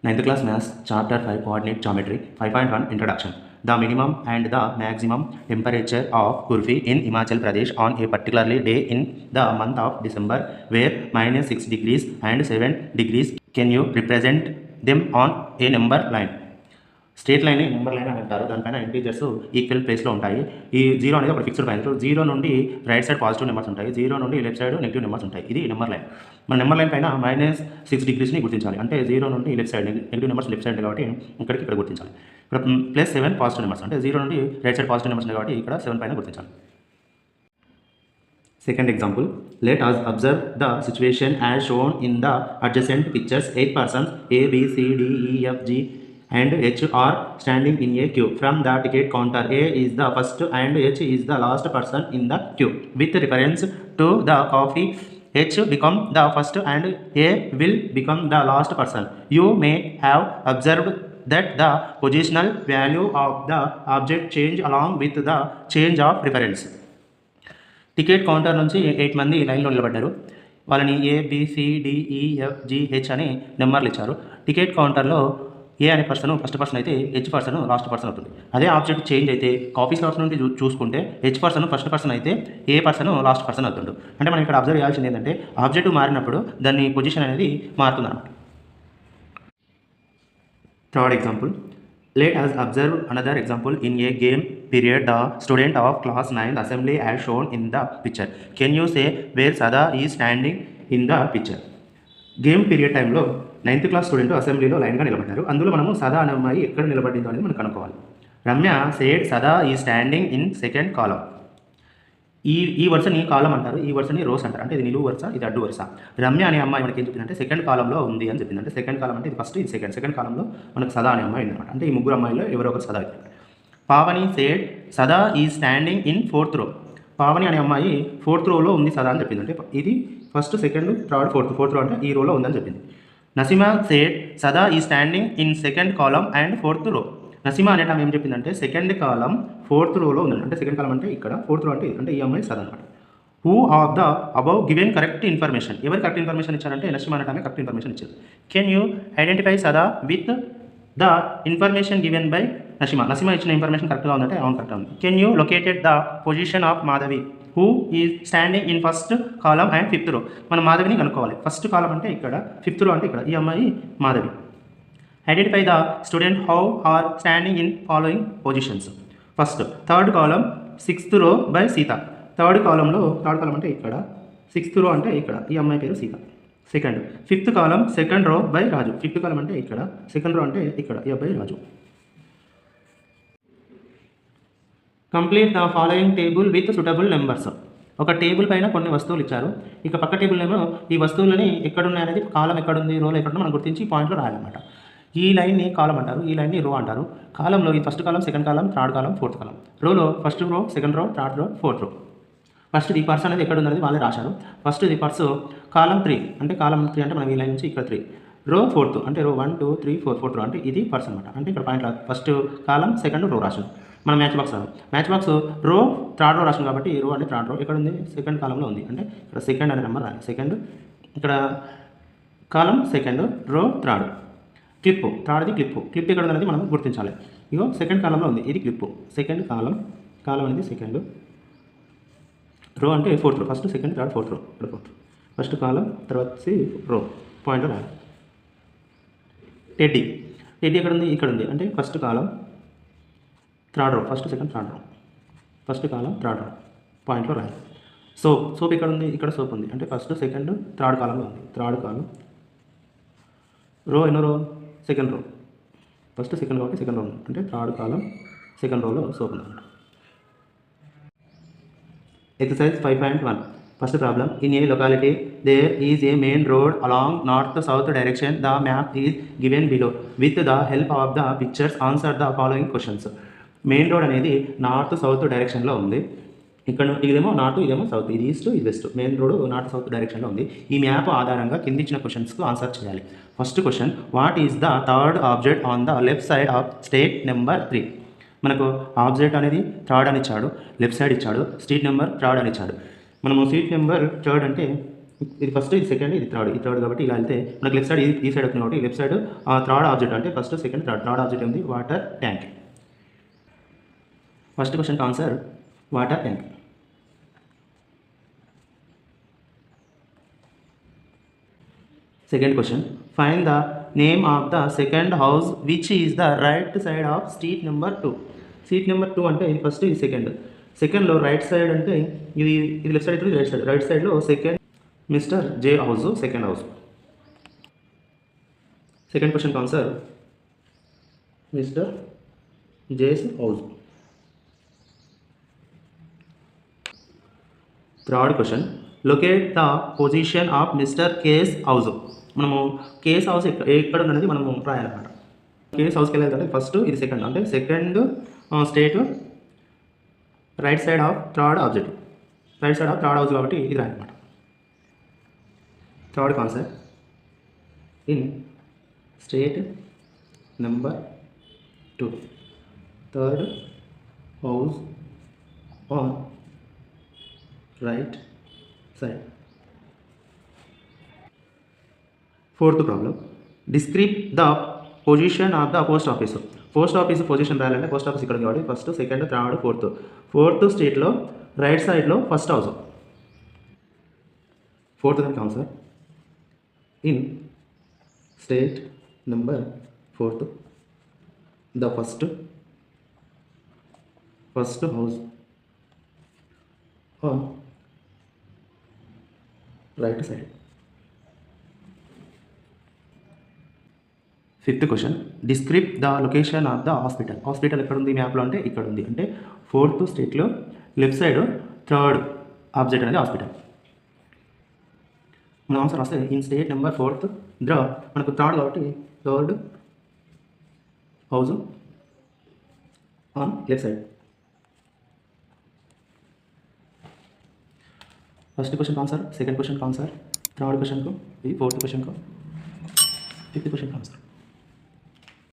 9th class Maths, Chapter 5, Coordinate Geometry, 5.1 Introduction. The minimum and the maximum temperature of Kurfi in Himachal Pradesh on a particular day in the month of December were minus 6 degrees and 7 degrees. Can you represent them on a number line? Straight line number line అని అంటారు. దానిపైన integers equal ప్లేస్లో ఉంటాయి. ఈ zero అనేది ఒక fixed point. Zero నుండి right side positive numbers ఉంటాయి, జీరో నుండి లెఫ్ట్ సైడ్ నెగిటివ్ నెంబర్స్ ఉంటాయి. ఇది నెంబర్ లైన్. మన నెంబర్ లైన్ పైన మైనస్ 6 డిగ్రీస్ని గుర్తించాలి. అంటే జీరో నుండి left side negative numbers left side కాబట్టి ఇక్కడికి ఇక్కడ గుర్తించాలి. ఇక్కడ +7 పాజిటివ్ నెంబర్స్, అంటే జీరో నుండి రైట్ సైడ్ పాజిటివ్ నెంబర్స్ కాబట్టి ఇక్కడ 7 పైన గుర్తించాలి. Second example, let us observe the situation as shown in the adjacent pictures. 8 persons A, B, C, D, E, F, G and H are standing in a queue. From the ticket counter, A is the first and H is the last person in the queue. With reference to the coffee, H become the first and A will become the last person. You may have observed that the positional value of the object change along with the change of reference. Ticket counter నుంచి 8 మంది లైన్లో నిలబడ్డారు. వాళ్ళని ABCDEFGH అని నెంబర్లు ఇచ్చారు. Ticket కౌంటర్లో ఏ అనే పర్సన్ ఫస్ట్ పర్సన్ అయితే హెచ్ పర్సన్ లాస్ట్ పర్సన్ అవుతుంది. అదే ఆబ్జెక్ట్ చేంజ్ అయితే కాఫీ స్లాట్స్ నుండి చూసుకుంటే హెచ్ పర్సన్ ఫస్ట్ పర్సన్ అయితే ఏ పర్సన్ లాస్ట్ పర్సన్ అవుతుండు. అంటే మనం ఇక్కడ అబ్జర్వ్ చేయాల్సింది ఏంటంటే ఆబ్జెక్ట్ మారినప్పుడు దాని పొజిషన్ అనేది మారుతుంది అన్నమాట. Third example, let us observe another example. In a game period, the student of class 9 assembly as shown in the picture. Can you say where Sada is standing in the picture? Game period టైంలో 9th class student అసెంబ్లీలో లైన్గా నిలబడ్డారు. అందులో మనము సదా అనే అమ్మాయి ఎక్కడ నిలబడిందో అనేది మనం కనుక్కోవాలి. రమ్య సేడ్ సదా ఈ స్టాండింగ్ ఇన్ సెకండ్ కాలం. ఈ వరుసని కాలం అంటారు, ఈ వరుసని రోస్ అంటారు. అంటే ఇది నిలువు వరుస, ఇది అడ్డు వరుస. రమ్య అనే అమ్మాయి మనకి ఏం చెప్పిందంటే సెకండ్ కాలంలో ఉంది అని చెప్పింది. అంటే సెకండ్ కాలం అంటే ఇది ఫస్ట్, ఇది సెకండ్ కాలంలో మనకు సదా అనే అమ్మాయి ఉందన్నమాట. అంటే ఈ ముగ్గురు అమ్మాయిలో ఎవరో ఒకరు సదా. పావని సేడ్ సదా ఈ standing in 4th row. Pavani అనే అమ్మాయి 4th rowలో ఉంది సదా అని చెప్పింది. అంటే ఇది ఫస్ట్, సెకండ్, థర్డ్, ఫోర్త్ రో అంటే ఈ రోలో ఉందని చెప్పింది. నసీమా సేడ్ సదా ఈ standing in second column and 4th row. Naseema అనే టైం ఏం చెప్పిందంటే సెకండ్ కాలం 4th rowలో ఉందండి. అంటే సెకండ్ కాలం అంటే ఇక్కడ, 4th row అంటే ఈ అమ్మాయి సదా అనమాట. Who of the above given correct information. ఎవరు కరెక్ట్ ఇన్ఫర్మేషన్ ఇచ్చారంటే నసీమా అనే టైం కరెక్ట్ ఇన్ఫర్మేషన్ ఇచ్చారు. కెన్ యూ ఐడెంటిఫై సదా with the information given by Naseema. Naseema ఇచ్చిన ఇన్ఫర్మేషన్ కరెక్ట్గా ఉందంటే అవును కరెక్ట్గా ఉంది. Can you located the position of Madhavi who is standing in first column and 5th row. మనం మాధవిని కనుక్కోవాలి. ఫస్ట్ కాలం అంటే ఇక్కడ, 5th row అంటే ఇక్కడ, ఈ అమ్మాయి Madhavi. Identify the student who are standing in following positions. First third column 6th row by Sita. Third column అంటే ఇక్కడ, 6th row అంటే ఇక్కడ, ఈ అమ్మాయి పేరు Sita. Second 5th column 2nd row by Raju. 5th column అంటే ఇక్కడ, 2nd row అంటే ఇక్కడ, ఈ అబ్బాయి Raju. Complete the following table with suitable numbers. ఒక టేబుల్ పైన కొన్ని వస్తువులు ఇచ్చారు. ఇక పక్క టేబుల్ ఏమో ఈ వస్తువులని ఎక్కడున్నాయనేది, కాలం ఎక్కడుంది, రోలో ఎక్కడుందో మనం గుర్తించి పాయింట్లో రాయాలన్నమాట. ఈ లైన్ని కాలం అంటారు, ఈ లైన్ని రో అంటారు. కాలంలో ఈ ఫస్ట్ కాలం, సెకండ్ కాలం, థర్డ్ కాలం, 4th కాలం. రోలో first row, second row, third row, 4th row. First ఈ పర్స్ అనేది ఎక్కడ ఉందనేది వాళ్ళే రాశారు. ఫస్ట్ ఇది పర్స్ కాలం 3 అంటే మనం ఈ లైన్ నుంచి ఇక్కడ 3. రో 4th అంటే రో 1 2 3 4 4th row అంటే ఇది పర్స్ అనమాట. అంటే ఇక్కడ పాయింట్ ఫస్ట్ కాలం, సెకండ్ రో రాశారు. మనం మ్యాచ్ బాక్స్ రో 3rd row రాసాం కాబట్టి రో అంటే 3rd row ఎక్కడ ఉంది, సెకండ్ కాలంలో ఉంది. అంటే ఇక్కడ సెకండ్ అనే నెంబర్ రాయాలి. సెకండ్, ఇక్కడ కాలం సెకండ్, రో 3rd. క్లిప్పు 3rd క్లిప్ ఎక్కడ ఉందనేది మనం గుర్తించాలి. ఇగో సెకండ్ కాలంలో ఉంది, ఇది క్లిప్పు. సెకండ్ కాలం అనేది సెకండ్. రో అంటే 4th row, first, second, third, 4th row. ఇక్కడ 4th. ఫస్ట్ కాలం, తర్వాత రో పాయింట్లో రాయాలి. టెడ్డీ ఎక్కడ ఉంది, ఇక్కడ ఉంది. అంటే ఫస్ట్ కాలం 3rd row, first, second, third row. First కాలం 3rd row పాయింట్లో రాయాలి. సోప్ ఇక్కడ ఉంది, ఇక్కడ సోప్ ఉంది. అంటే ఫస్ట్, సెకండ్, థర్డ్ కాలంలో ఉంది. 3rd కాలం. రో ఎన్నో రో, సెకండ్ రో. ఫస్ట్, సెకండ్ కాబట్టి సెకండ్ రో ఉంది. అంటే 3rd కాలం, సెకండ్ రోలో సోప్ ఉంది. Exercise 5.1. First problem. In a locality, there is a main road along north-south direction. The map is given below. With the help of the pictures, answer the following questions. Main road అనేది north south డైరెక్షన్లో ఉంది. ఇక్కడ ఇదేమో north, ఇదేమో south, ఇది east, ఇది west. Main road north south డైరెక్షన్లో ఉంది. ఈ మ్యాప్ ఆధారంగా కింది ఇచ్చిన క్వశ్చన్స్కు ఆన్సర్ చేయాలి. First question, what is the third object on the left side of state number 3? మనకు ఆబ్జెక్ట్ అనేది 3rd అని ఇచ్చాడు, లెఫ్ట్ సైడ్ ఇచ్చాడు, స్ట్రీట్ నెంబర్ 3rd అని ఇచ్చాడు. మనము స్ట్రీట్ నెంబర్ 3rd అంటే ఇది ఫస్ట్, ఇది సెకండ్, ఇది థర్డ్ కాబట్టి ఇలా వెళ్తే మనకి లెఫ్ట్ సైడ్ ఈ సైడ్ వస్తుంది కాబట్టి లెఫ్ట్ సైడ్ థర్డ్ ఆబ్జెక్ట్ అంటే ఫస్ట్ సెకండ్ థర్డ్ ఆబ్జెక్ట్ ఉంది water tank. First question answer water tank. Second question, find the name of the second house which is the right side of street number 2. Street number 2 అంటే ఇది first, ఇది second. సెకండ్లో right side అంటే ఇది left side, ఇది right సైడ్లో second mister J house, second house. Second question answer mister J's house. Third question, locate the position of mister K's house. మనము K's house ఎక్కడ ఉన్నది మనము రాయాలన్నమాట. కేస్ హౌస్కి వెళ్ళాలంటే ఫస్ట్, ఇది సెకండ్ అంటే second state right side of third object, right side of third house కాబట్టి ఇది రాయాలన్నమాట. Third concept, in state number 2 third house on right side. Fourth problem, describe the position of the post office. Post office position రాయాలంటే post office ఇక్కడ కాబట్టి first second third fourth స్టేట్లో right సైడ్లో first house. Fourth దానికి answer in state number 4 the first house on right side. Fifth question, describe the location of the hospital. Hospital ఎక్కడ ఉంది మ్యాప్లో అంటే ఇక్కడ ఉంది. అంటే ఫోర్త్ స్టేట్లో లెఫ్ట్ సైడ్ థర్డ్ ఆబ్జెక్ట్ అనేది హాస్పిటల్. మన ఆన్సర్ వస్తే ఇన్ స్టేట్ నెంబర్ 4 ద మనకు థర్డ్ కాబట్టి third house on left side. First question answer, second question answer, third క్వశ్చన్కు, ఇది ఫోర్త్ క్వశ్చన్కు, ఫిఫ్త్ క్వశ్చన్ ఆన్సర్.